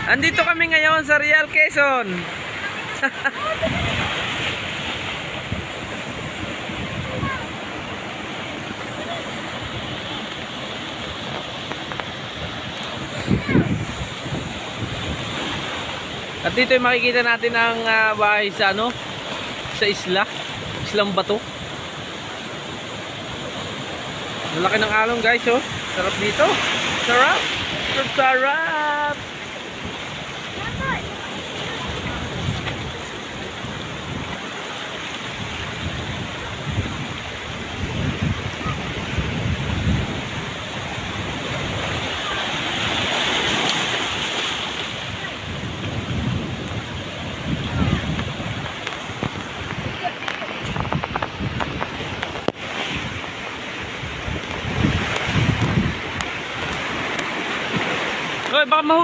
Andito kami ngayon sa Real Quezon. At dito yung makikita natin ang bahay sa sa islang bato. Malaki ng alon guys, oh. Sarap dito. Sarap. Sarap.